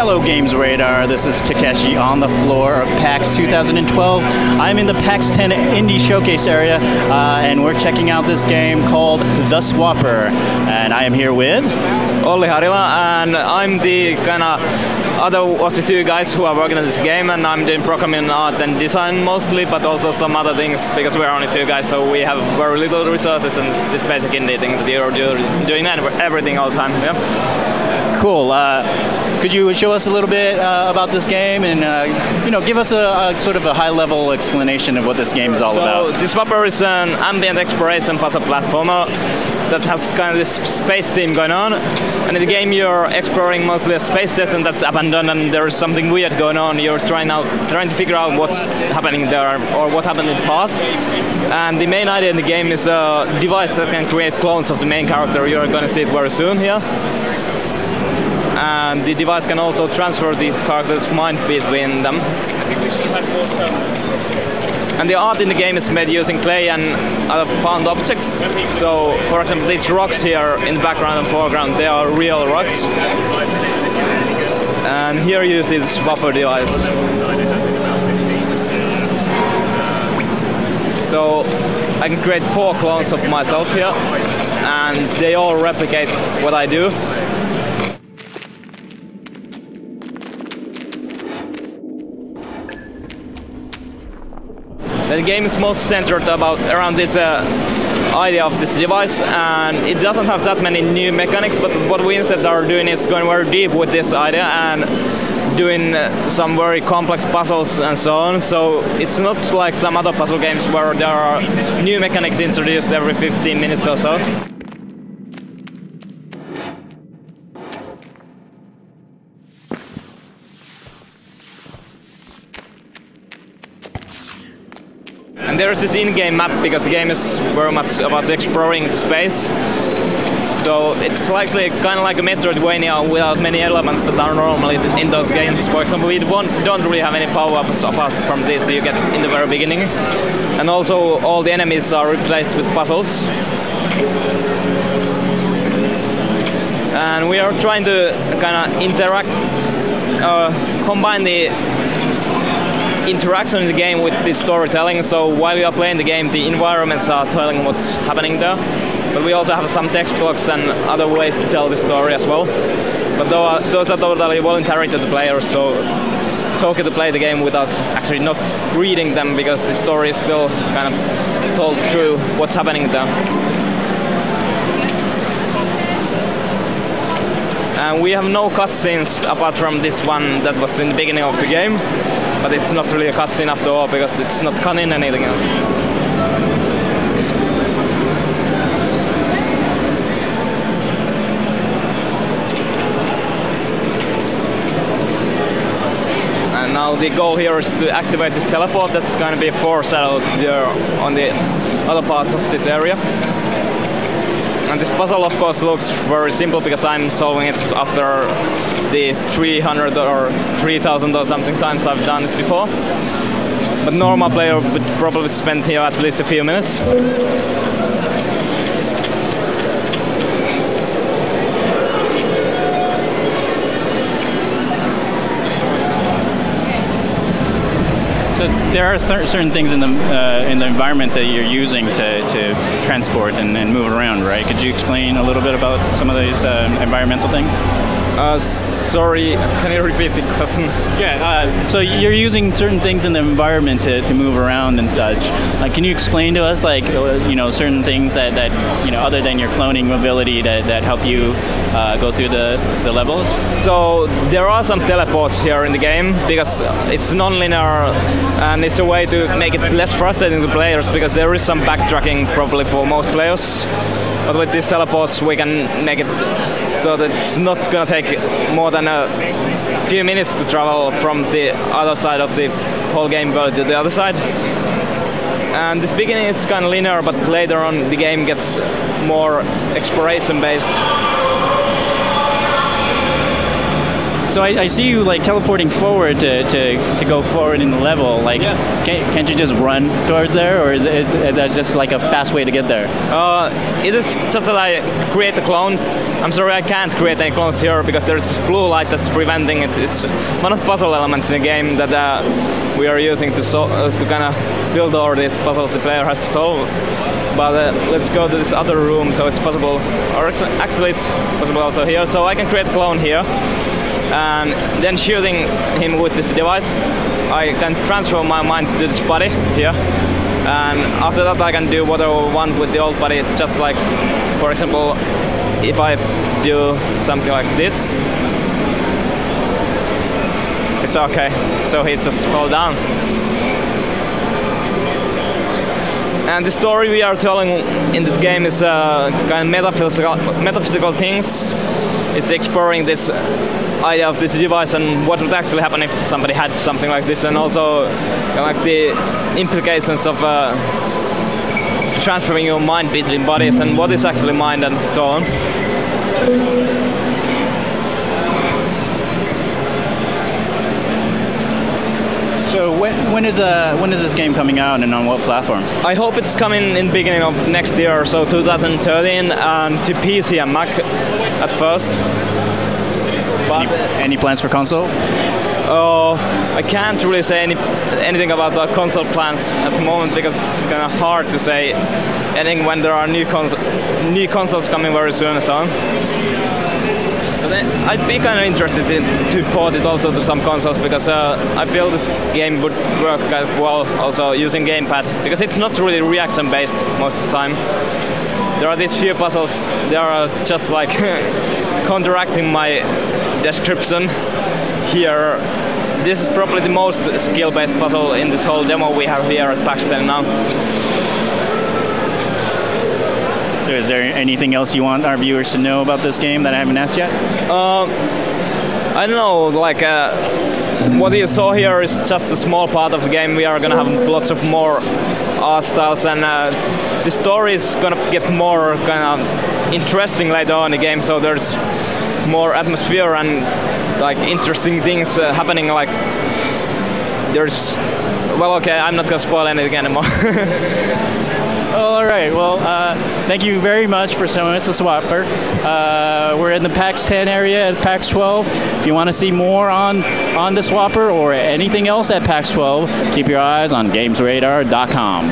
Hello Games Radar, this is Takeshi on the floor of PAX 2012. I'm in the PAX 10 Indie Showcase area, and we're checking out this game called The Swapper. And I am here with... Olli Harila, and I'm the kind of other of the two guys who are working on this game, and I'm doing programming, art and design mostly, but also some other things because we're only two guys, so we have very little resources and it's this basic indie thing that you're doing everything all the time. Yeah. Cool. Could you show us a little bit about this game and give us a sort of a high-level explanation of what this game is all about? The Swapper is an ambient exploration puzzle platformer that has kind of this space theme going on, and in the game you're exploring mostly a space station that's abandoned and there is something weird going on. You're trying to figure out what's happening there or what happened in the past. And the main idea in the game is a device that can create clones of the main character. You're going to see it very soon here. And the device can also transfer the character's mind between them. And the art in the game is made using clay and other found objects. So, for example, these rocks here in the background and foreground, they are real rocks. And here you see the Swapper device. So, I can create 4 clones of myself here, and they all replicate what I do. The game is most centered around this idea of this device, and it doesn't have that many new mechanics, but what we instead are doing is going very deep with this idea and doing some very complex puzzles and so on. So it's not like some other puzzle games where there are new mechanics introduced every 15 minutes or so. And there's this in-game map because the game is very much about exploring the space. So it's slightly kind of like a Metroidvania without many elements that are normally in those games. For example, we don't really have any power-ups apart from this you get in the very beginning. And also all the enemies are replaced with puzzles. And we are trying to kind of combine the interaction in the game with the storytelling. So while we are playing the game, the environments are telling what's happening there, but we also have some text logs and other ways to tell the story as well. But those are totally voluntary to the player, so it's okay to play the game without actually not reading them, because the story is still kind of told through what's happening there. And we have no cutscenes apart from this one that was in the beginning of the game. But it's not really a cutscene after all, because it's not cutting anything else. And now the goal here is to activate this teleport that's going to be foreshadowed there on the other parts of this area. And this puzzle, of course, looks very simple because I'm solving it after the 300 or 3000 or something times I've done it before. But normal player would probably spend here at least a few minutes. So there are certain things in the environment that you're using to transport and move around, right? Could you explain a little bit about some of these environmental things? Sorry, can you repeat the question? Yeah, so you're using certain things in the environment to move around and such. Can you explain to us, certain things that other than your cloning ability that help you go through the levels? So there are some teleports here in the game because it's non-linear, and it's a way to make it less frustrating to players because there is some backtracking probably for most players. But with these teleports we can make it so that it's not going to take more than a few minutes to travel from the other side of the whole game world to the other side. And this beginning it's kind of linear, but later on the game gets more exploration based. So I see you like teleporting forward to go forward in the level. Like, can't you just run towards there, or is that just like a fast way to get there? It is just that I create a clone. I'm sorry, I can't create any clones here because there's this blue light that's preventing it. It's one of the puzzle elements in the game that we are using to kind of build all these puzzles the player has to solve. But let's go to this other room, so it's possible, or actually it's possible also here. So I can create a clone here. And then shooting him with this device, I can transfer my mind to this body here. And after that I can do whatever I want with the old body, just like, for example, if I do something like this, it's okay, so he just fall down. And the story we are telling in this game is kind of metaphysical things. It's exploring this idea of this device and what would actually happen if somebody had something like this, and also like the implications of transferring your mind between bodies and what is actually mind and so on. So when is this game coming out and on what platforms? I hope it's coming in the beginning of next year, so 2013, and to PC and Mac at first. But any plans for console? I can't really say anything about the console plans at the moment because it's kind of hard to say anything when there are new consoles coming very soon and so on. But I'd be kind of interested to port it also to some consoles because I feel this game would work quite well also using gamepad because it's not really reaction based most of the time. There are these few puzzles, they are just like counteracting my description here. This is probably the most skill-based puzzle in this whole demo we have here at PAX 10 now. So is there anything else you want our viewers to know about this game that I haven't asked yet? I don't know, like what you saw here is just a small part of the game. We are gonna have lots of more art styles, and the story is gonna get more kind of interesting later on in the game, so there's more atmosphere and like interesting things happening. Like there's, well, okay, I'm not gonna spoil anything anymore. All right. Well, thank you very much for showing us the Swapper. We're in the PAX 10 area at PAX 12. If you want to see more on the Swapper or anything else at PAX 12, keep your eyes on GamesRadar.com.